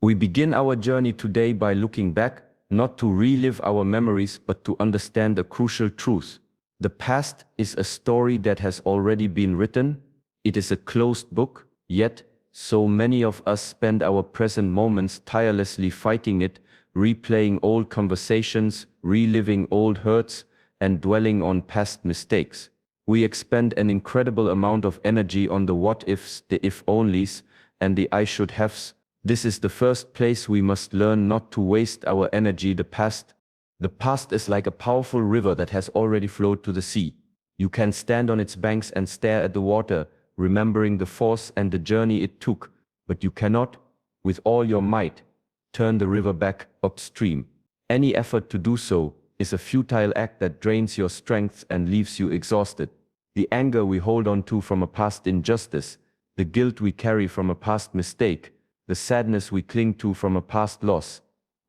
We begin our journey today by looking back, not to relive our memories but to understand a crucial truth. The past is a story that has already been written. It is a closed book, yet so many of us spend our present moments tirelessly fighting it, replaying old conversations, reliving old hurts, and dwelling on past mistakes. We expend an incredible amount of energy on the what-ifs, the if-onlys, and the I should-haves. This is the first place we must learn not to waste our energy. The past is like a powerful river that has already flowed to the sea. You can stand on its banks and stare at the water, remembering the force and the journey it took, but you cannot, with all your might, turn the river back upstream. Any effort to do so is a futile act that drains your strength and leaves you exhausted. The anger we hold on to from a past injustice, the guilt we carry from a past mistake, the sadness we cling to from a past loss,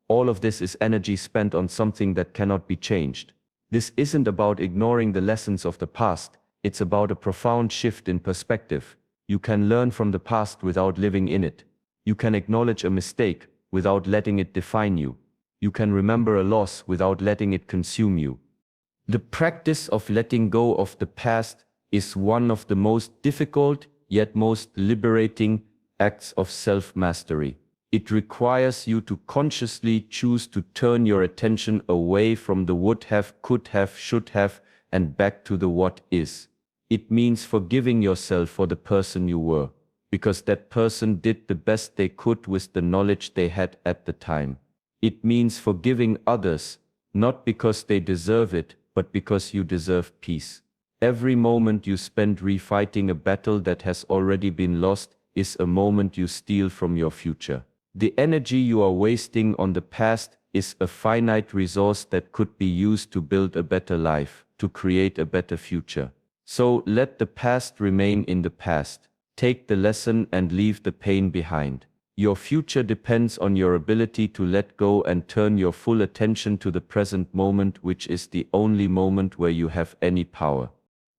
all of this is energy spent on something that cannot be changed. This isn't about ignoring the lessons of the past, it's about a profound shift in perspective. You can learn from the past without living in it. You can acknowledge a mistake without letting it define you. You can remember a loss without letting it consume you. The practice of letting go of the past is one of the most difficult yet most liberating acts of self-mastery. It requires you to consciously choose to turn your attention away from the would have, could have, should have, and back to the what is. It means forgiving yourself for the person you were, because that person did the best they could with the knowledge they had at the time. It means forgiving others, not because they deserve it, but because you deserve peace. Every moment you spend refighting a battle that has already been lost is a moment you steal from your future. The energy you are wasting on the past is a finite resource that could be used to build a better life, to create a better future. So let the past remain in the past. Take the lesson and leave the pain behind. Your future depends on your ability to let go and turn your full attention to the present moment, which is the only moment where you have any power.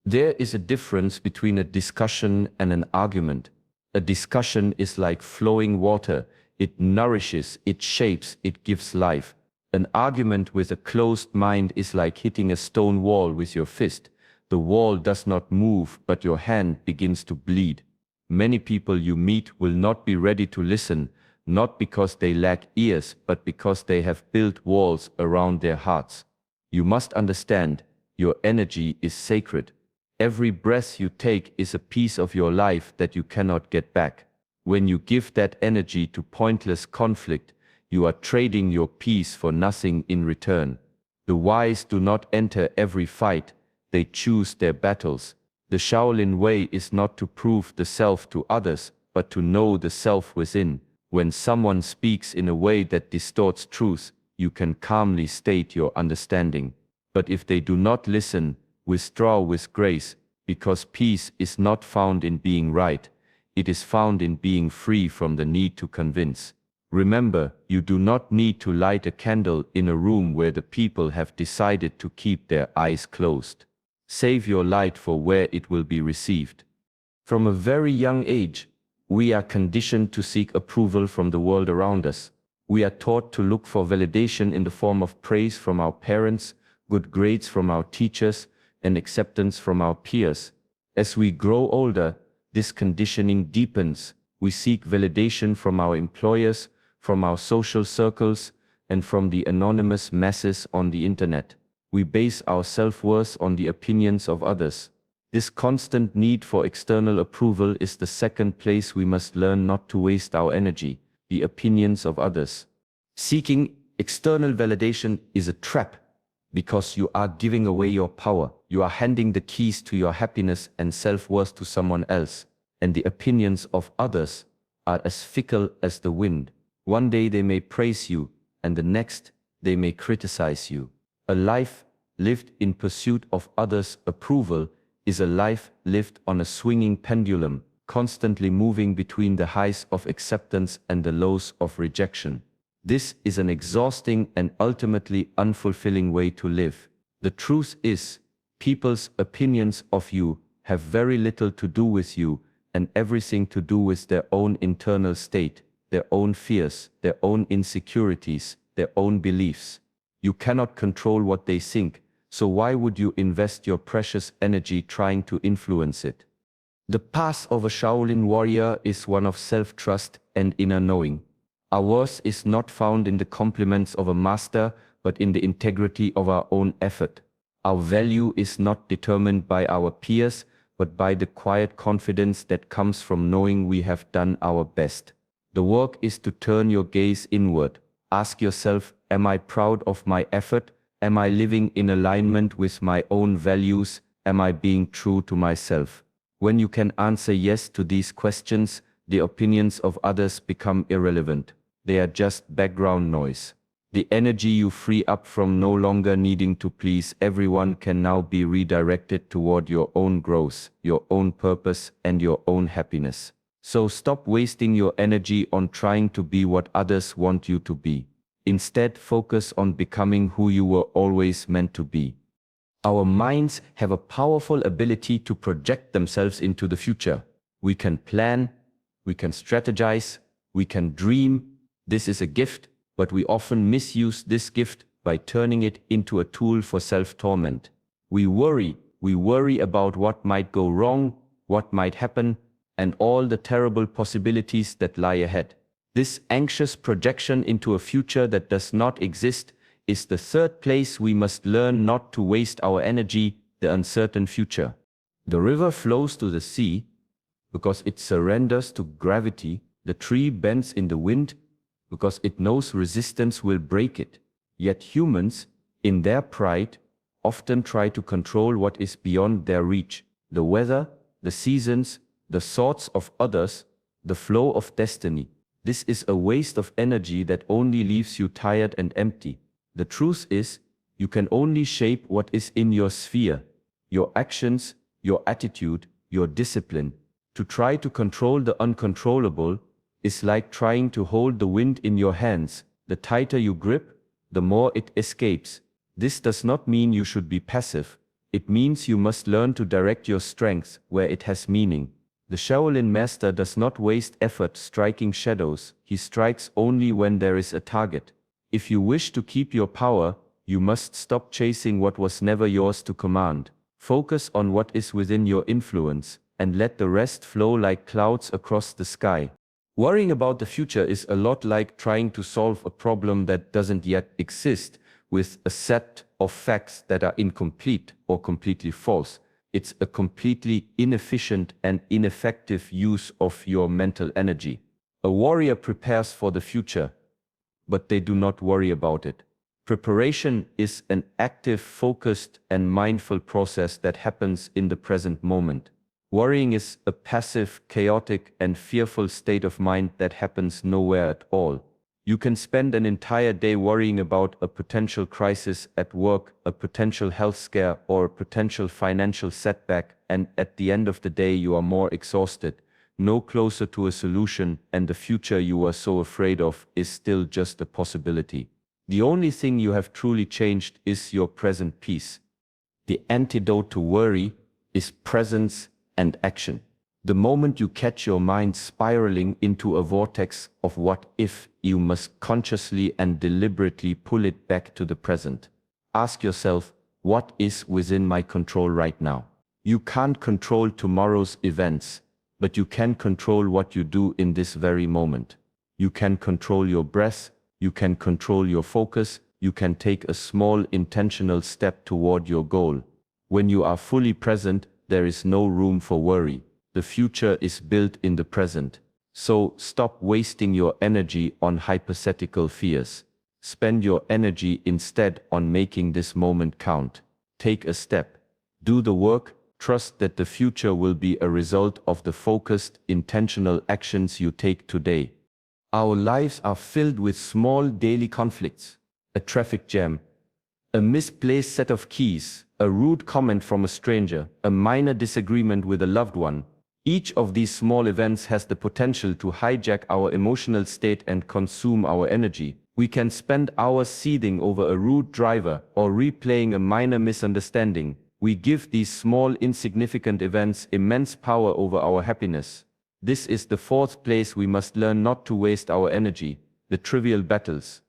There is a difference between a discussion and an argument. A discussion is like flowing water. It nourishes, it shapes, it gives life. An argument with a closed mind is like hitting a stone wall with your fist. The wall does not move, but your hand begins to bleed. Many people you meet will not be ready to listen, not because they lack ears, but because they have built walls around their hearts. You must understand, your energy is sacred. Every breath you take is a piece of your life that you cannot get back. When you give that energy to pointless conflict, you are trading your peace for nothing in return. The wise do not enter every fight, they choose their battles. The Shaolin way is not to prove the self to others, but to know the self within. When someone speaks in a way that distorts truth, you can calmly state your understanding. But if they do not listen, withdraw with grace, because peace is not found in being right, it is found in being free from the need to convince. Remember, you do not need to light a candle in a room where the people have decided to keep their eyes closed. Save your light for where it will be received. From a very young age, we are conditioned to seek approval from the world around us. We are taught to look for validation in the form of praise from our parents, good grades from our teachers, and acceptance from our peers. As we grow older, this conditioning deepens. We seek validation from our employers, from our social circles, and from the anonymous masses on the internet. We base our self-worth on the opinions of others. This constant need for external approval is the second place we must learn not to waste our energy, the opinions of others. Seeking external validation is a trap, because you are giving away your power. You are handing the keys to your happiness and self-worth to someone else, and the opinions of others are as fickle as the wind. One day they may praise you, and the next they may criticize you. A life lived in pursuit of others' approval is a life lived on a swinging pendulum, constantly moving between the highs of acceptance and the lows of rejection. This is an exhausting and ultimately unfulfilling way to live. The truth is, people's opinions of you have very little to do with you and everything to do with their own internal state. their own fears, their own insecurities, their own beliefs. You cannot control what they think, so why would you invest your precious energy trying to influence it? The path of a Shaolin warrior is one of self-trust and inner knowing. Our worth is not found in the compliments of a master, but in the integrity of our own effort. Our value is not determined by our peers, but by the quiet confidence that comes from knowing we have done our best. The work is to turn your gaze inward. Ask yourself, am I proud of my effort? Am I living in alignment with my own values? Am I being true to myself? When you can answer yes to these questions, the opinions of others become irrelevant. They are just background noise. The energy you free up from no longer needing to please everyone can now be redirected toward your own growth, your own purpose, and your own happiness. So stop wasting your energy on trying to be what others want you to be. Instead, focus on becoming who you were always meant to be. Our minds have a powerful ability to project themselves into the future. We can plan, we can strategize, we can dream. This is a gift, but we often misuse this gift by turning it into a tool for self-torment. We worry about what might go wrong, what might happen, and all the terrible possibilities that lie ahead. This anxious projection into a future that does not exist is the third place we must learn not to waste our energy, the uncertain future. The river flows to the sea because it surrenders to gravity. The tree bends in the wind because it knows resistance will break it. Yet humans, in their pride, often try to control what is beyond their reach: the weather, the seasons, the thoughts of others, the flow of destiny. This is a waste of energy that only leaves you tired and empty. The truth is, you can only shape what is in your sphere, your actions, your attitude, your discipline. To try to control the uncontrollable is like trying to hold the wind in your hands. The tighter you grip, the more it escapes. This does not mean you should be passive. It means you must learn to direct your strength where it has meaning. The Shaolin master does not waste effort striking shadows. He strikes only when there is a target. If you wish to keep your power, you must stop chasing what was never yours to command. Focus on what is within your influence, and let the rest flow like clouds across the sky. Worrying about the future is a lot like trying to solve a problem that doesn't yet exist with a set of facts that are incomplete or completely false. It's a completely inefficient and ineffective use of your mental energy. A warrior prepares for the future, but they do not worry about it. Preparation is an active, focused, and mindful process that happens in the present moment. Worrying is a passive, chaotic, and fearful state of mind that happens nowhere at all. You can spend an entire day worrying about a potential crisis at work, a potential health scare, or a potential financial setback, and at the end of the day you are more exhausted, no closer to a solution, and the future you are so afraid of is still just a possibility. The only thing you have truly changed is your present peace. The antidote to worry is presence and action. The moment you catch your mind spiraling into a vortex of what if, you must consciously and deliberately pull it back to the present. Ask yourself, what is within my control right now? You can't control tomorrow's events, but you can control what you do in this very moment. You can control your breath, you can control your focus, you can take a small intentional step toward your goal. When you are fully present, there is no room for worry. The future is built in the present. So stop wasting your energy on hypothetical fears. Spend your energy instead on making this moment count. Take a step. Do the work. Trust that the future will be a result of the focused, intentional actions you take today. Our lives are filled with small daily conflicts. A traffic jam, a misplaced set of keys, a rude comment from a stranger, a minor disagreement with a loved one. Each of these small events has the potential to hijack our emotional state and consume our energy. We can spend hours seething over a rude driver or replaying a minor misunderstanding. We give these small, insignificant events immense power over our happiness. This is the fourth place we must learn not to waste our energy, the trivial battles.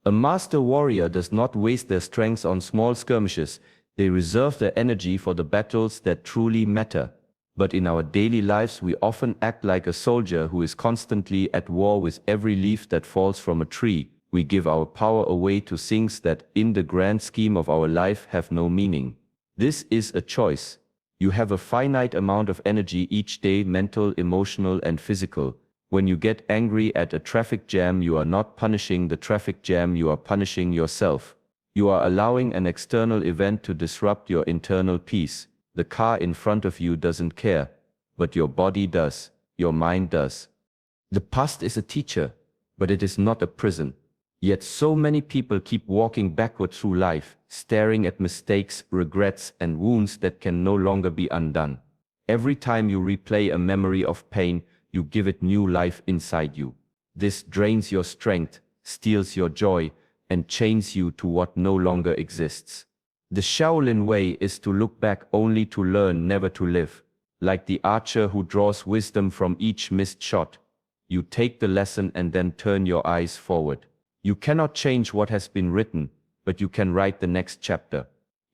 A master warrior does not waste their strength on small skirmishes, they reserve their energy for the battles that truly matter. But in our daily lives we often act like a soldier who is constantly at war with every leaf that falls from a tree. We give our power away to things that, in the grand scheme of our life, have no meaning. This is a choice. You have a finite amount of energy each day, mental, emotional, and physical. When you get angry at a traffic jam, you are not punishing the traffic jam, you are punishing yourself. You are allowing an external event to disrupt your internal peace. The car in front of you doesn't care, but your body does, your mind does. The past is a teacher, but it is not a prison. Yet so many people keep walking backward through life, staring at mistakes, regrets, and wounds that can no longer be undone. Every time you replay a memory of pain, you give it new life inside you. This drains your strength, steals your joy, and chains you to what no longer exists. The Shaolin way is to look back only to learn, never to live. Like the archer who draws wisdom from each missed shot, you take the lesson and then turn your eyes forward. You cannot change what has been written, but you can write the next chapter.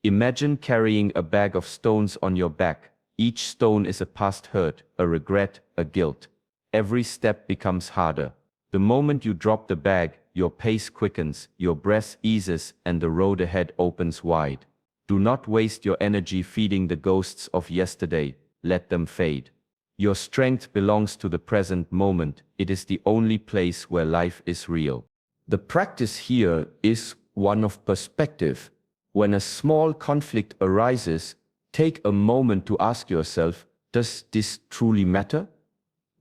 Imagine carrying a bag of stones on your back. Each stone is a past hurt, a regret, a guilt. Every step becomes harder. The moment you drop the bag, your pace quickens, your breath eases, and the road ahead opens wide. Do not waste your energy feeding the ghosts of yesterday. Let them fade. Your strength belongs to the present moment. It is the only place where life is real. The practice here is one of perspective. When a small conflict arises, take a moment to ask yourself, does this truly matter?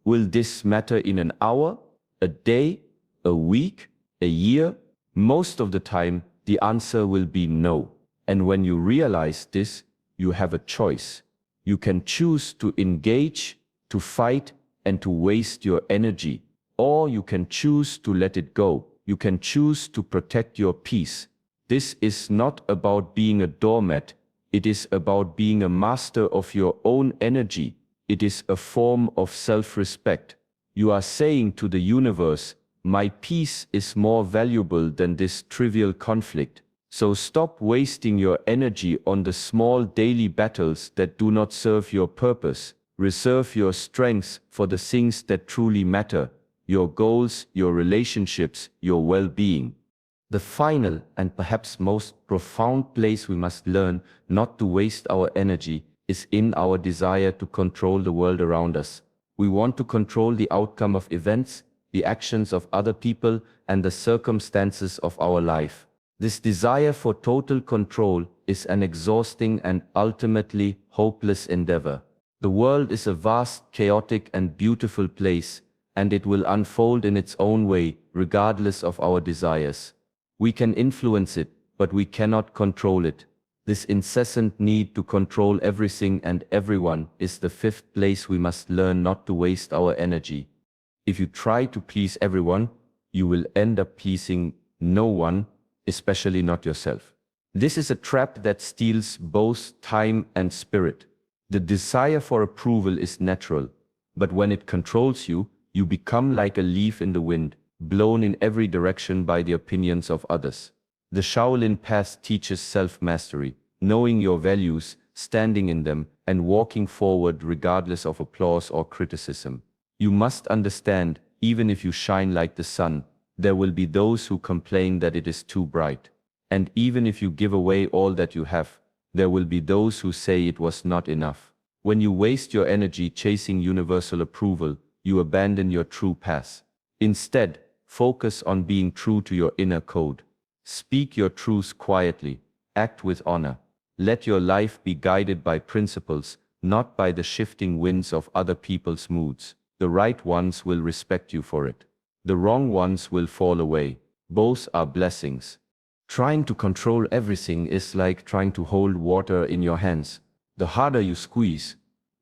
Will this matter in an hour, a day, a week, a year? Most of the time, the answer will be no. And when you realize this, you have a choice. You can choose to engage, to fight, and to waste your energy. Or you can choose to let it go. You can choose to protect your peace. This is not about being a doormat. It is about being a master of your own energy. It is a form of self-respect. You are saying to the universe, my peace is more valuable than this trivial conflict. So stop wasting your energy on the small daily battles that do not serve your purpose. Reserve your strengths for the things that truly matter, your goals, your relationships, your well-being. The final and perhaps most profound place we must learn not to waste our energy is in our desire to control the world around us. We want to control the outcome of events, the actions of other people, and the circumstances of our life. This desire for total control is an exhausting and ultimately hopeless endeavor. The world is a vast, chaotic, and beautiful place, and it will unfold in its own way, regardless of our desires. We can influence it, but we cannot control it. This incessant need to control everything and everyone is the fifth place we must learn not to waste our energy. If you try to please everyone, you will end up pleasing no one, especially not yourself. This is a trap that steals both time and spirit. The desire for approval is natural, but when it controls you, you become like a leaf in the wind, blown in every direction by the opinions of others. The Shaolin path teaches self-mastery, knowing your values, standing in them, and walking forward regardless of applause or criticism. You must understand, even if you shine like the sun, there will be those who complain that it is too bright. And even if you give away all that you have, there will be those who say it was not enough. When you waste your energy chasing universal approval, you abandon your true path. Instead, focus on being true to your inner code. Speak your truth quietly. Act with honor. Let your life be guided by principles, not by the shifting winds of other people's moods. The right ones will respect you for it. The wrong ones will fall away. Both are blessings. Trying to control everything is like trying to hold water in your hands. The harder you squeeze,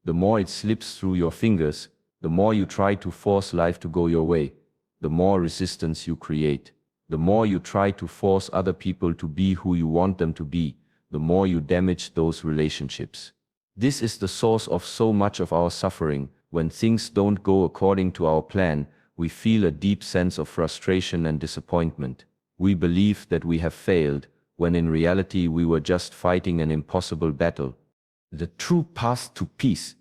the more it slips through your fingers. The more you try to force life to go your way, the more resistance you create. The more you try to force other people to be who you want them to be, the more you damage those relationships. This is the source of so much of our suffering. When things don't go according to our plan, we feel a deep sense of frustration and disappointment. We believe that we have failed, when in reality we were just fighting an impossible battle. The true path to peace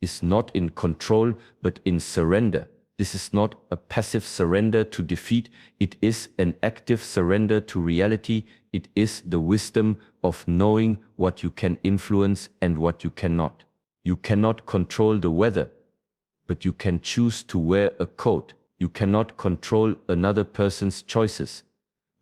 is not in control, but in surrender. This is not a passive surrender to defeat, it is an active surrender to reality. It is the wisdom of knowing what you can influence and what you cannot. You cannot control the weather, but you can choose to wear a coat. You cannot control another person's choices,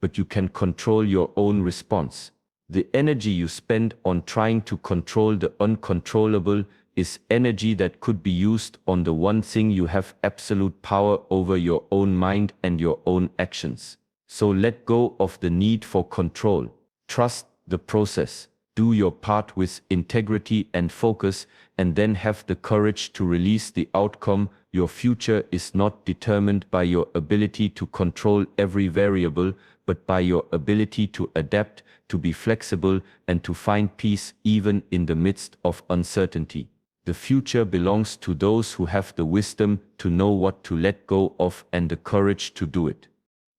but you can control your own response. The energy you spend on trying to control the uncontrollable is energy that could be used on the one thing you have absolute power over: your own mind and your own actions. So let go of the need for control. Trust the process. Do your part with integrity and focus, and then have the courage to release the outcome. Your future is not determined by your ability to control every variable, but by your ability to adapt, to be flexible, and to find peace even in the midst of uncertainty. The future belongs to those who have the wisdom to know what to let go of and the courage to do it.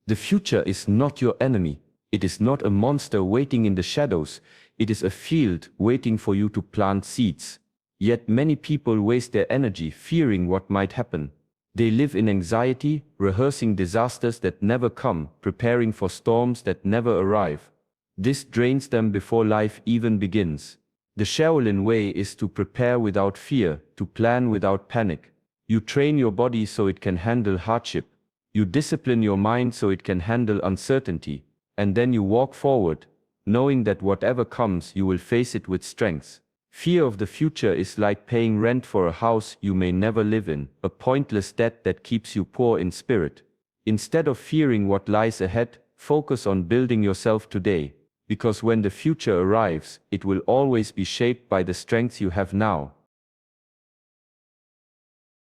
The future is not your enemy. It is not a monster waiting in the shadows. It is a field waiting for you to plant seeds. Yet many people waste their energy fearing what might happen. They live in anxiety, rehearsing disasters that never come, preparing for storms that never arrive. This drains them before life even begins. The Shaolin way is to prepare without fear, to plan without panic. You train your body so it can handle hardship. You discipline your mind so it can handle uncertainty. And then you walk forward, knowing that whatever comes, you will face it with strength. Fear of the future is like paying rent for a house you may never live in, a pointless debt that keeps you poor in spirit. Instead of fearing what lies ahead, focus on building yourself today. Because when the future arrives, it will always be shaped by the strength you have now.